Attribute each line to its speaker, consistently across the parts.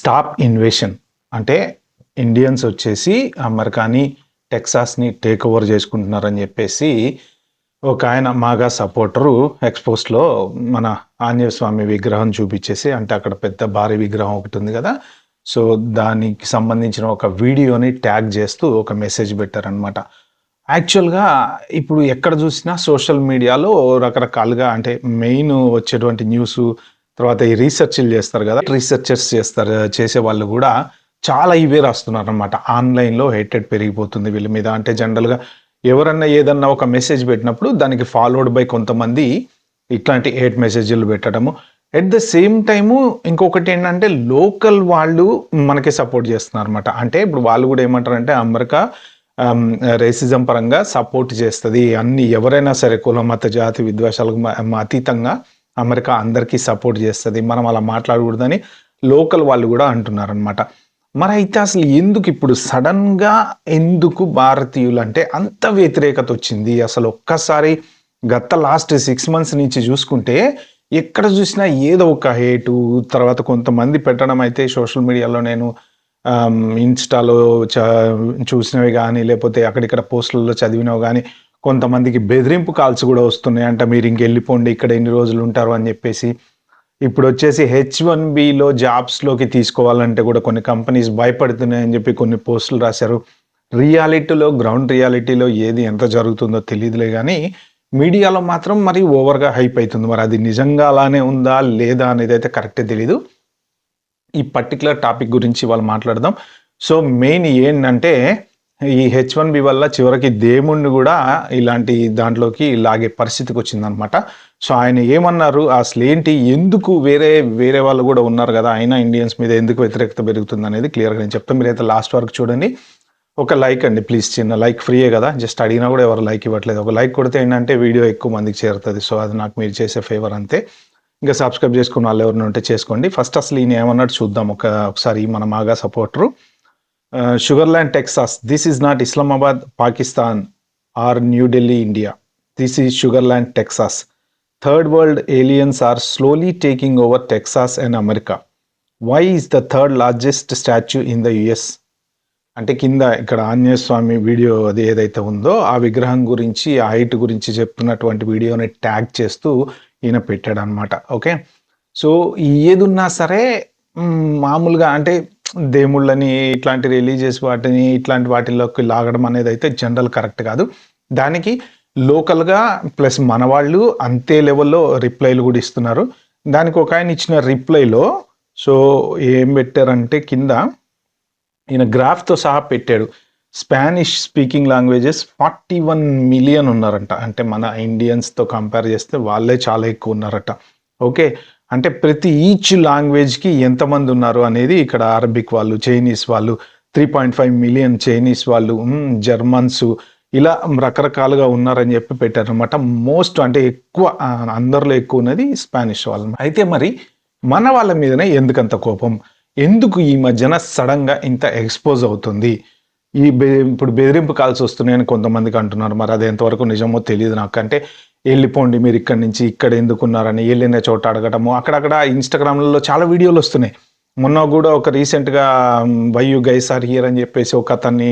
Speaker 1: Stop invasion అంటే Indians వచ్చేసి అమెరికాని టెక్సాస్ని take over చేసుకుంటున్నారని చెప్పేసి ఒక ఆయన మాగా సపోర్టరు ఎక్స్పోస్ట్లో మన ఆంజనేయ స్వామి విగ్రహం చూపించేసి, అంటే అక్కడ పెద్ద భారీ విగ్రహం ఒకటి ఉంది కదా, సో దానికి సంబంధించిన ఒక వీడియోని ట్యాగ్ చేస్తూ ఒక మెసేజ్ పెట్టారనమాట. యాక్చువల్గా ఇప్పుడు ఎక్కడ చూసినా సోషల్ మీడియాలో రకరకాలుగా, అంటే మెయిన్ వచ్చేటువంటి న్యూస్, తర్వాత ఈ రీసెర్చ్లు చేస్తారు కదా, రీసెర్చర్స్ చేసే వాళ్ళు కూడా చాలా ఇవే రాస్తున్నారు అనమాట. ఆన్లైన్లో హేటెడ్ పెరిగిపోతుంది వీళ్ళ మీద. అంటే జనరల్గా ఎవరన్నా ఏదన్నా ఒక మెసేజ్ పెట్టినప్పుడు దానికి ఫాలోడ్ బై కొంతమంది ఇట్లాంటి హేట్ మెసేజ్లు పెట్టడము. ఎట్ ద సేమ్ టైము ఇంకొకటి ఏంటంటే లోకల్ వాళ్ళు మనకి సపోర్ట్ చేస్తున్నారు అనమాట. అంటే ఇప్పుడు వాళ్ళు కూడా ఏమంటారంటే అమెరికా రేసిజం పరంగా సపోర్ట్ చేస్తుంది, అన్ని ఎవరైనా సరే కుల మత జాతి విద్వేషాలకు అతీతంగా అమెరికా అందరికీ సపోర్ట్ చేస్తుంది, మనం అలా మాట్లాడకూడదని లోకల్ వాళ్ళు కూడా అంటున్నారనమాట. మరి అయితే అసలు ఎందుకు ఇప్పుడు సడన్గా ఎందుకు భారతీయులు అంటే అంత వ్యతిరేకత వచ్చింది? అసలు ఒక్కసారి గత లాస్ట్ 6 months నుంచి చూసుకుంటే ఎక్కడ చూసినా ఏదో ఒక హేటు, తర్వాత కొంతమంది పెట్టడం అయితే సోషల్ మీడియాలో నేను ఇన్స్టాలో చూసినవి కానీ, లేకపోతే అక్కడిక్కడ పోస్టులలో చదివినవి కానీ, కొంతమందికి బెదిరింపు కాల్స్ కూడా వస్తున్నాయి అంట, మీరు ఇంకెళ్ళిపోండి ఇక్కడ ఎన్ని రోజులు ఉంటారు అని చెప్పేసి. ఇప్పుడు వచ్చేసి H1Bలో జాబ్స్లోకి తీసుకోవాలంటే కూడా కొన్ని కంపెనీస్ భయపడుతున్నాయని చెప్పి కొన్ని పోస్టులు రాశారు. రియాలిటీలో, గ్రౌండ్ రియాలిటీలో ఏది ఎంత జరుగుతుందో తెలియదులే కానీ మీడియాలో మాత్రం మరి ఓవర్గా హైప్ అవుతుంది. మరి అది నిజంగా అలానే ఉందా లేదా అనేది అయితే కరెక్టే తెలీదు. ఈ పర్టికులర్ టాపిక్ గురించి వాళ్ళు మాట్లాడదాం. సో మెయిన్ ఏంటంటే ఈ H1B వల్ల చివరికి దేవుణ్ణి కూడా ఇలాంటి దాంట్లోకి లాగే పరిస్థితికి వచ్చిందనమాట. సో ఆయన ఏమన్నారు అసలు ఏంటి, ఎందుకు వేరే వాళ్ళు కూడా ఉన్నారు కదా, అయినా ఇండియన్స్ మీద ఎందుకు వ్యతిరేకత పెరుగుతుంది అనేది క్లియర్గా నేను చెప్తాను. మీరైతే లాస్ట్ వరకు చూడండి. ఒక లైక్ అండి ప్లీజ్, చిన్న లైక్ ఫ్రీయే కదా, జస్ట్ అడిగినా కూడా ఎవరు లైక్ ఇవ్వట్లేదు. ఒక లైక్ కొడితే ఏంటంటే వీడియో ఎక్కువ మందికి చేరుతుంది. సో అది నాకు మీరు చేసే ఫేవర్ అంతే. ఇంకా సబ్స్క్రైబ్ చేసుకున్న వాళ్ళు ఎవరైనా ఉంటే చేసుకోండి. ఫస్ట్ అసలు ఈయన ఏమన్నట్టు చూద్దాం ఒకసారి. మన మాగా supporter Sugarland, Texas. This is not Islamabad, Pakistan or New Delhi, India. This is Sugarland, Texas. Third world aliens are slowly taking over Texas and America. Why is the third largest statue in the US? అంటే కింద ఇక్కడ ఆంజనేయ స్వామి video అది ఏదైతే ఉందో ఆ విగ్రహం గురించి, ఆ హైట్ గురించి చెప్తున్నటువంటి వీడియోని ట్యాగ్ చేస్తూ ఈయన పెట్టాడు అనమాట. ఓకే, సో ఏదున్నా సరే మామూలుగా అంటే దేవుళ్ళని ఇట్లాంటి రిలీజియస్ ఇట్లాంటి వాటిల్లోకి లాగడం అనేది అయితే జనరల్ కరెక్ట్ కాదు. దానికి లోకల్గా ప్లస్ మన వాళ్ళు అంతే లెవెల్లో రిప్లైలు కూడా ఇస్తున్నారు. దానికి ఒక ఆయన ఇచ్చిన రిప్లైలో సో ఏం పెట్టారంటే కింద ఈయన గ్రాఫ్తో సహా పెట్టాడు. స్పానిష్ స్పీకింగ్ లాంగ్వేజెస్ 41 million ఉన్నారంట. అంటే మన ఇండియన్స్తో కంపేర్ చేస్తే వాళ్ళే చాలా ఎక్కువ ఉన్నారట. ఓకే, అంటే ప్రతి ఈచ్ లాంగ్వేజ్కి ఎంతమంది ఉన్నారు అనేది ఇక్కడ అరబిక్ వాళ్ళు, చైనీస్ వాళ్ళు 3.5 million, చైనీస్ వాళ్ళు, జర్మన్స్, ఇలా రకరకాలుగా ఉన్నారని చెప్పి పెట్టారనమాట. మోస్ట్ అంటే ఎక్కువ, అందరిలో ఎక్కువ ఉన్నది స్పానిష్ వాళ్ళు. అయితే మరి మన వాళ్ళ మీదనే ఎందుకంత కోపం, ఎందుకు ఈ మధ్యన సడన్గా ఇంత ఎక్స్పోజ్ అవుతుంది? ఇప్పుడు బెదిరింపు కాల్స్ వస్తున్నాయని కొంతమందికి అంటున్నారు. మరి అది ఎంతవరకు నిజమో తెలియదు నాకు. అంటే వెళ్ళిపోండి మీరు ఇక్కడి నుంచి, ఇక్కడ ఎందుకున్నారని వెళ్ళిన చోట అడగటము, అక్కడక్కడ ఇన్స్టాగ్రామ్లలో చాలా వీడియోలు వస్తున్నాయి. మొన్న కూడా ఒక రీసెంట్గా why you guys are here అని చెప్పేసి ఒక అతన్ని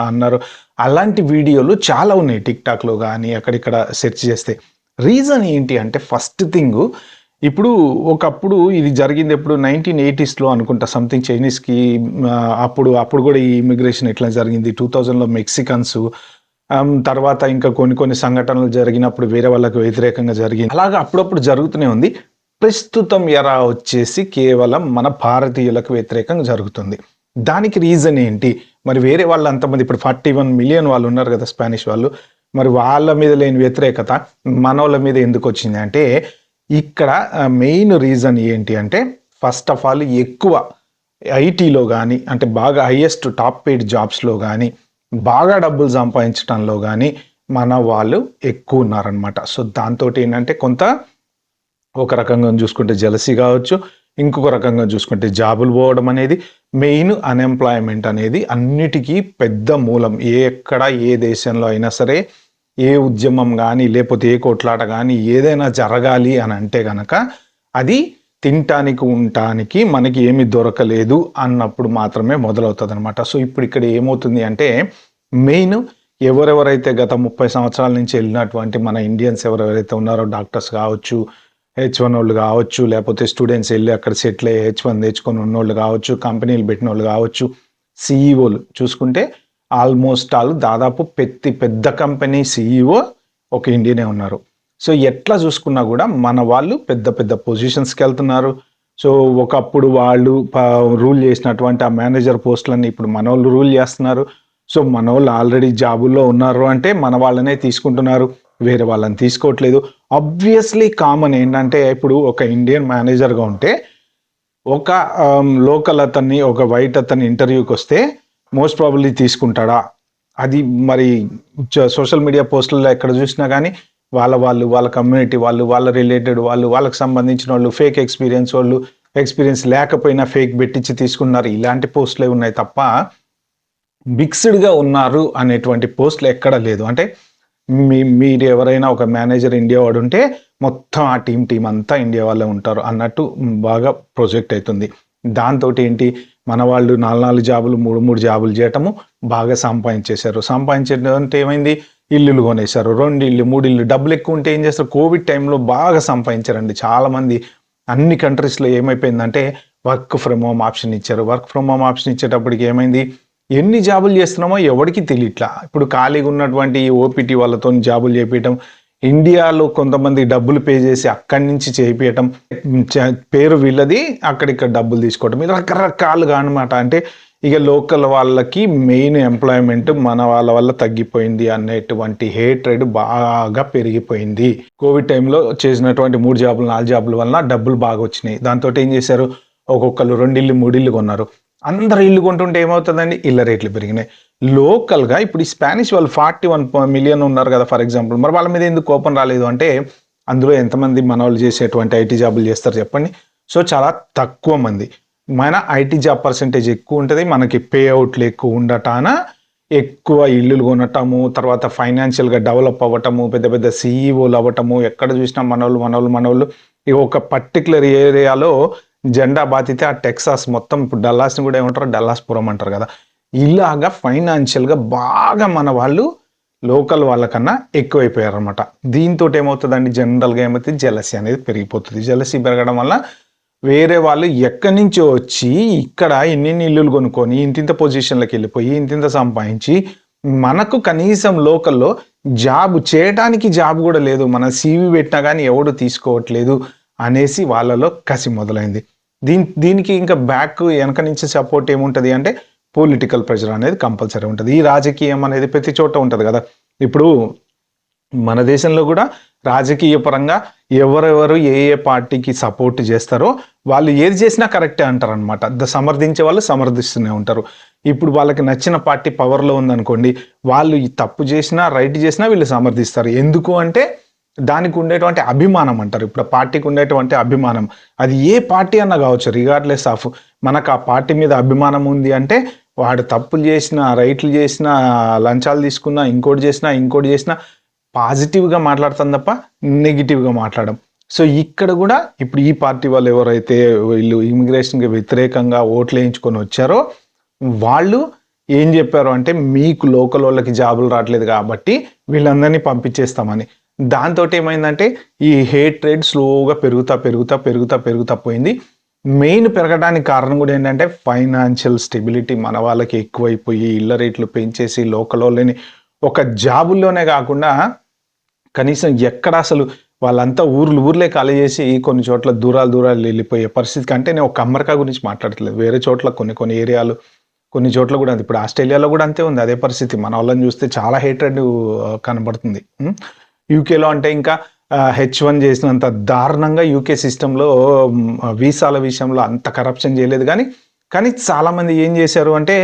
Speaker 1: అన్నారు. అలాంటి వీడియోలు చాలా ఉన్నాయి టిక్టాక్లో కానీ అక్కడిక్కడ సెర్చ్ చేస్తే. రీజన్ ఏంటి అంటే ఫస్ట్ థింగ్, ఇప్పుడు ఒకప్పుడు ఇది జరిగింది ఎప్పుడు 1980sలో అనుకుంటా సంథింగ్, చైనీస్కి అప్పుడు కూడా ఈ ఇమిగ్రేషన్ ఎట్లా జరిగింది 2000లో మెక్సికన్స్, తర్వాత ఇంకా కొన్ని సంఘటనలు జరిగినప్పుడు వేరే వాళ్ళకు వ్యతిరేకంగా జరిగింది. అలాగా అప్పుడప్పుడు జరుగుతూనే ఉంది. ప్రస్తుతం ఎరా వచ్చేసి కేవలం మన భారతీయులకు వ్యతిరేకంగా జరుగుతుంది. దానికి రీజన్ ఏంటి? మరి వేరే వాళ్ళు అంతమంది ఇప్పుడు 41 million వాళ్ళు ఉన్నారు కదా స్పానిష్ వాళ్ళు, మరి వాళ్ళ మీద లేని వ్యతిరేకత మన వాళ్ళ మీద ఎందుకు వచ్చింది అంటే ఇక్కడ మెయిన్ రీజన్ ఏంటి అంటే ఫస్ట్ ఆఫ్ ఆల్ ఎక్కువ ఐటీలో కానీ, అంటే బాగా హైయెస్ట్ టాప్ పెయిడ్ జాబ్స్లో కానీ, బాగా డబ్బులు సంపాదించడంలో కానీ మన వాళ్ళు ఎక్కువ ఉన్నారనమాట. సో దాంతో ఏంటంటే కొంత ఒక రకంగా చూసుకుంటే జెలసీ కావచ్చు, ఇంకొక రకంగా చూసుకుంటే జాబులు పోవడం అనేది, మెయిన్ అన్ఎంప్లాయ్మెంట్ అనేది అన్నిటికీ పెద్ద మూలం. ఎక్కడ ఏ దేశంలో అయినా సరే ఏ ఉద్యమం కానీ లేకపోతే ఏ కొట్లాట కానీ ఏదైనా జరగాలి అని అంటే కనుక అది తినటానికి ఉండటానికి మనకి ఏమి దొరకలేదు అన్నప్పుడు మాత్రమే మొదలవుతుంది అనమాట. సో ఇప్పుడు ఇక్కడ ఏమవుతుంది అంటే మెయిన్ ఎవరెవరైతే గత 30 సంవత్సరాల నుంచి వెళ్ళినటువంటి మన ఇండియన్స్ ఎవరెవరైతే ఉన్నారో డాక్టర్స్ కావచ్చు, H1 వాళ్ళు కావచ్చు, లేకపోతే స్టూడెంట్స్ వెళ్ళి అక్కడ సెటిల్ అయ్యి H1 తెచ్చుకొని ఉన్నోళ్ళు కావచ్చు, కంపెనీలు పెట్టిన వాళ్ళు కావచ్చు, సిఈఓలు చూసుకుంటే ఆల్మోస్ట్ ఆల్ దాదాపు పెద్ద కంపెనీ సిఈఓ ఒక ఇండియనే ఉన్నారు. సో ఎట్లా చూసుకున్నా కూడా మన వాళ్ళు పెద్ద పొజిషన్స్కి వెళ్తున్నారు. సో ఒకప్పుడు వాళ్ళు రూల్ చేసినటువంటి ఆ మేనేజర్ పోస్టులన్నీ ఇప్పుడు మన వాళ్ళు రూల్ చేస్తున్నారు. సో మన వాళ్ళు ఆల్రెడీ జాబుల్లో ఉన్నారు అంటే మన వాళ్ళనే తీసుకుంటున్నారు, వేరే వాళ్ళని తీసుకోవట్లేదు. ఆబ్వియస్లీ కామన్ ఏంటంటే ఇప్పుడు ఒక ఇండియన్ మేనేజర్గా ఉంటే ఒక లోకల్ అతన్ని, ఒక వైట్ అతన్ని ఇంటర్వ్యూకి వస్తే మోస్ట్ ప్రాబబ్లీ తీసుకుంటాడా? అది మరి సోషల్ మీడియా పోస్టుల్లో ఎక్కడ చూసినా కానీ వాళ్ళ కమ్యూనిటీ వాళ్ళు, వాళ్ళ రిలేటెడ్ వాళ్ళు, వాళ్ళకి సంబంధించిన వాళ్ళు, ఫేక్ ఎక్స్పీరియన్స్ వాళ్ళు, ఎక్స్పీరియన్స్ లేకపోయినా ఫేక్ పెట్టించి తీసుకున్నారు, ఇలాంటి పోస్టులే ఉన్నాయి తప్ప మిక్స్డ్గా ఉన్నారు అనేటువంటి పోస్టులు ఎక్కడ లేదు. అంటే మీరు ఎవరైనా ఒక మేనేజర్ ఇండియా వాడు ఉంటే మొత్తం ఆ టీం అంతా ఇండియా వాళ్ళే ఉంటారు అన్నట్టు బాగా ప్రొజెక్ట్ అవుతుంది. దాంతో ఏంటి మన వాళ్ళు 4 జాబులు 3 జాబులు చేయటము బాగా సంపాదించేశారు. సంపాదించడం అంటే ఏమైంది, ఇల్లులు కొనేశారు, 2 ఇల్లు 3 ఇల్లు. డబ్బులు ఎక్కువ ఉంటే ఏం చేస్తారు, కోవిడ్ టైంలో బాగా సంపాదించారండి చాలామంది. అన్ని కంట్రీస్లో ఏమైపోయిందంటే వర్క్ ఫ్రమ్ హోమ్ ఆప్షన్ ఇచ్చారు. వర్క్ ఫ్రమ్ హోమ్ ఆప్షన్ ఇచ్చేటప్పటికి ఏమైంది, ఎన్ని జాబులు చేస్తున్నామో ఎవరికి తెలియట్లా. ఇప్పుడు ఖాళీగా ఉన్నటువంటి ఓపీటీ వాళ్ళతో జాబులు చేపించడం, ఇండియాలో కొంతమంది డబ్బులు పే చేసి అక్కడి నుంచి చేయించడం, పేరు వీళ్ళది, అక్కడిక్కడ డబ్బులు తీసుకోవడం, ఇది రకరకాలుగా అనమాట. అంటే ఇక లోకల్ వాళ్ళకి మెయిన్ ఎంప్లాయ్మెంట్ మన వాళ్ళ వల్ల తగ్గిపోయింది అనేటువంటి హేట్రెడ్ బాగా పెరిగిపోయింది. కోవిడ్ టైంలో చేసినటువంటి 3 జాబులు 4 జాబుల వల్ల డబ్బులు బాగా వచ్చినాయి. దాంతో ఏం చేశారు, ఒక్కొక్కరు 2 ఇల్లు 3 ఇల్లు కొన్నారు. అందరు ఇల్లు కొంటుంటే ఏమవుతుందండి, ఇళ్ళ రేట్లు పెరిగినాయి. లోకల్గా ఇప్పుడు ఈ స్పానిష్ వాళ్ళు 41 మిలియన్ ఉన్నారు కదా ఫర్ ఎగ్జాంపుల్, మరి వాళ్ళ మీద ఎందుకు కోపం రాలేదు అంటే అందులో ఎంతమంది మన వాళ్ళు చేసేటువంటి ఐటీ జాబులు చేస్తారు చెప్పండి? సో చాలా తక్కువ మంది. మన ఐటీ జాబ్ పర్సెంటేజ్ ఎక్కువ ఉంటుంది, మనకి పే అవుట్లు ఎక్కువ ఉండటాన ఎక్కువ ఇల్లులు కొనటము, తర్వాత ఫైనాన్షియల్గా డెవలప్ అవ్వటము, పెద్ద సిఈఓలు అవ్వటము, ఎక్కడ చూసినా మనోళ్ళు ఈ ఒక పర్టికులర్ ఏరియాలో జెండా బాతితే ఆ టెక్సాస్ మొత్తం, ఇప్పుడు డల్లాస్ని కూడా ఏమంటారు, డల్లాస్పురం అంటారు కదా, ఇలాగా ఫైనాన్షియల్గా బాగా మన వాళ్ళు లోకల్ వాళ్ళకన్నా ఎక్కువైపోయారు అనమాట. దీంతో ఏమవుతుందండి, జనరల్గా ఏమవుతుంది, జెలసీ అనేది పెరిగిపోతుంది. జెలసీ పెరగడం వల్ల వేరే వాళ్ళు ఎక్కడి నుంచో వచ్చి ఇక్కడ ఇన్ని ఇల్లులు కొనుక్కొని ఇంతింత పొజిషన్లకు వెళ్ళిపోయి ఇంతింత సంపాదించి మనకు కనీసం లోకల్లో జాబ్ చేయడానికి జాబ్ కూడా లేదు, మన సీవీ పెట్టినా కానీ ఎవడు తీసుకోవట్లేదు అనేసి వాళ్ళలో కసి మొదలైంది. దీనికి ఇంకా బ్యాక్ వెనక నుంచి సపోర్ట్ ఏముంటుంది అంటే పొలిటికల్ ప్రెషర్ అనేది కంపల్సరీ ఉంటుంది. ఈ రాజకీయం అనేది ప్రతి చోట ఉంటుంది కదా. ఇప్పుడు మన దేశంలో కూడా రాజకీయ పరంగా ఎవరెవరు ఏ పార్టీకి సపోర్ట్ చేస్తారో వాళ్ళు ఏది చేసినా కరెక్టే అంటారు అనమాట. సమర్థించే వాళ్ళు సమర్థిస్తూనే ఉంటారు. ఇప్పుడు వాళ్ళకి నచ్చిన పార్టీ పవర్లో ఉందనుకోండి, వాళ్ళు తప్పు చేసినా రైట్ చేసినా వీళ్ళు సమర్థిస్తారు. ఎందుకు అంటే దానికి ఉండేటువంటి అభిమానం అంటారు. ఇప్పుడు పార్టీకి ఉండేటువంటి అభిమానం, అది ఏ పార్టీ అన్నా కావచ్చు, రిగార్డ్లెస్ ఆఫ్ మనకు ఆ పార్టీ మీద అభిమానం ఉంది అంటే వాడు తప్పులు చేసినా రైట్లు చేసినా లంచాలు తీసుకున్నా ఇంకోటి చేసినా పాజిటివ్గా మాట్లాడతాం తప్ప నెగిటివ్గా మాట్లాడడం. సో ఇక్కడ కూడా ఇప్పుడు ఈ పార్టీ వాళ్ళు ఎవరైతే వీళ్ళు ఇమిగ్రేషన్కి వ్యతిరేకంగా ఓట్లు వేయించుకొని వచ్చారో వాళ్ళు ఏం చెప్పారు అంటే మీకు లోకల్ వాళ్ళకి జాబులు రావట్లేదు కాబట్టి వీళ్ళందరినీ పంపించేస్తామని. దాంతో ఏమైందంటే ఈ హేట్రెడ్ స్లోగా పెరుగుతా పోయింది. మెయిన్ పెరగడానికి కారణం కూడా ఏంటంటే ఫైనాన్షియల్ స్టెబిలిటీ మన వాళ్ళకి ఎక్కువైపోయి ఇళ్ళ రేట్లు పెంచేసి లోకల్ వాళ్ళని ఒక జాబుల్లోనే కాకుండా కనీసం ఎక్కడ అసలు వాళ్ళంతా ఊర్లే ఖాళీ చేసి కొన్ని చోట్ల దూరాలు వెళ్ళిపోయే పరిస్థితి. కంటే నేను ఒక అమెరికా గురించి మాట్లాడట్లేదు, వేరే చోట్ల కొన్ని ఏరియాలు కొన్ని చోట్ల కూడా ఉంది. ఇప్పుడు ఆస్ట్రేలియాలో కూడా అంతే ఉంది, అదే పరిస్థితి. మన వాళ్ళని చూస్తే చాలా హేట్రెడ్ కనబడుతుంది. యూకేలో అంటే ఇంకా H1 చేసినంత దారుణంగా యూకే సిస్టంలో వీసాల విషయంలో అంత కరప్షన్ చేయలేదు. కానీ చాలామంది ఏం చేశారు అంటే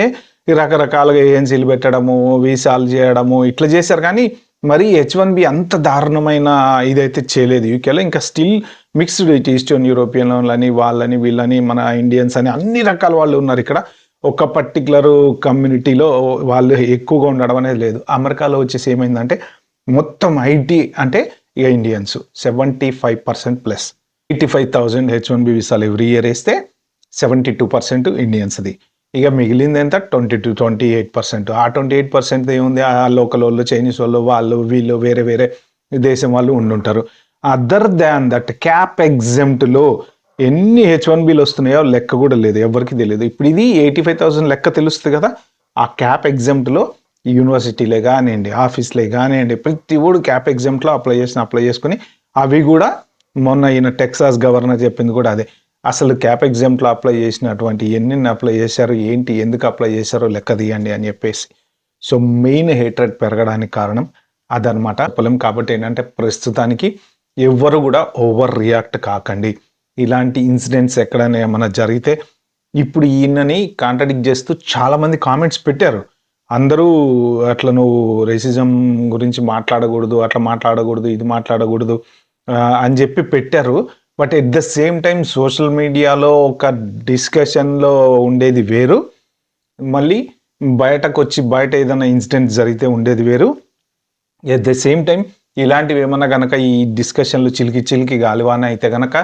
Speaker 1: రకరకాలుగా ఏజెన్సీలు పెట్టడము, వీసాలు చేయడము ఇట్లా చేశారు. కానీ మరి H1B అంత దారుణమైన ఇదైతే చేయలేదు యూకేలో. ఇంకా still mixed it eastern European వాళ్ళని వీళ్ళని మన ఇండియన్స్ అని అన్ని రకాల వాళ్ళు ఉన్నారు ఇక్కడ. ఒక పర్టికులర్ కమ్యూనిటీలో వాళ్ళు ఎక్కువగా ఉండడం అనేది లేదు. అమెరికాలో వచ్చేసి ఏమైందంటే మొత్తం ఐటీ అంటే ఇక ఇండియన్స్ 75% ప్లస్ 85,000 H1B వీసాలు ఎవ్రీ ఇయర్ వేస్తే 72% ఇండియన్స్ది. ఇక మిగిలింది ఎంత 28%. ఆ 28% ఏముంది, ఆ లోకల్ వాళ్ళు, చైనీస్ వాళ్ళు, వాళ్ళు వీళ్ళు వేరే వేరే దేశం వాళ్ళు ఉండుంటారు. అదర్ దాన్ దట్ క్యాప్ ఎగ్జెంప్ట్లో ఎన్ని H1Bలు వస్తున్నాయో లెక్క కూడా లేదు, ఎవరికి తెలియదు. ఇప్పుడు ఇది 85,000 లెక్క తెలుస్తుంది కదా. ఆ క్యాప్ ఎగ్జెంప్ట్లో యూనివర్సిటీలే కానివ్వండి, ఆఫీస్లే కానివ్వండి, ప్రతి ఒడు క్యాప్ ఎగ్జామ్లో అప్లై చేసుకుని అవి కూడా మొన్న ఈయన టెక్సాస్ గవర్నర్ చెప్పింది కూడా అదే. అసలు క్యాప్ ఎగ్జామ్లో అప్లై చేసినటువంటి ఎన్ని అప్లై చేశారు, ఏంటి, ఎందుకు అప్లై చేశారో లెక్క తీయండి అని చెప్పేసి. సో మెయిన్ హేట్రెడ్ పెరగడానికి కారణం అదనమాట. చెప్పలేం. కాబట్టి ఏంటంటే ప్రస్తుతానికి ఎవ్వరు కూడా ఓవర్ రియాక్ట్ కాకండి. ఇలాంటి ఇన్సిడెంట్స్ ఎక్కడైనా ఏమైనా జరిగితే, ఇప్పుడు ఈయనని కాంట్రడిక్ట్ చేస్తూ చాలామంది కామెంట్స్ పెట్టారు. అందరూ అట్లా నువ్వు రేసిజం గురించి మాట్లాడకూడదు, అట్లా మాట్లాడకూడదు, ఇది మాట్లాడకూడదు అని చెప్పి పెట్టారు. But at the same time social మీడియాలో ఒక డిస్కషన్లో ఉండేది వేరు, మళ్ళీ బయటకు వచ్చి బయట ఏదైనా ఇన్సిడెంట్ జరిగితే ఉండేది వేరు. ఎట్ ద సేమ్ టైం ఇలాంటివి ఏమన్నా కనుక ఈ డిస్కషన్లు చిలికి గాలివాన అయితే కనుక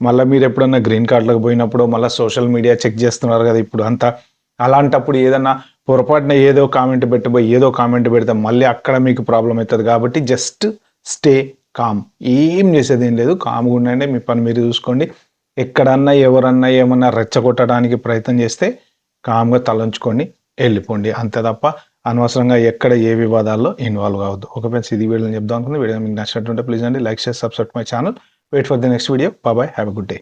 Speaker 1: మళ్ళీ మీరు ఎప్పుడన్నా గ్రీన్ కార్డులకు పోయినప్పుడు మళ్ళీ సోషల్ మీడియా చెక్ చేస్తున్నారు కదా ఇప్పుడు అంతా. అలాంటప్పుడు ఏదన్నా పొరపాటున ఏదో కామెంట్ పెట్టబోయి ఏదో కామెంట్ పెడితే మళ్ళీ అక్కడ మీకు ప్రాబ్లం అవుతుంది. కాబట్టి జస్ట్ స్టే కామ్. ఏం చేసేది ఏం లేదు, కామ్గా ఉండండి, మీ పని మీరు చూసుకోండి. ఎక్కడన్నా ఎవరన్నా ఏమన్నా రెచ్చగొట్టడానికి ప్రయత్నం చేస్తే కామ్గా తలంచుకొని వెళ్ళిపోండి, అంతే తప్ప అనవసరంగా ఎక్కడ ఏ వివాదాల్లో ఇన్వాల్వ్ కావద్దు. ఓకే ఫ్రెండ్స్, ఇది వీడియోని చెప్దాం అనుకుంది. వీడియో మీకు నచ్చినట్టుంటే ప్లీజ్ అండి like, share, subscribe my channel. Wait for the next video. Bye, have a good day.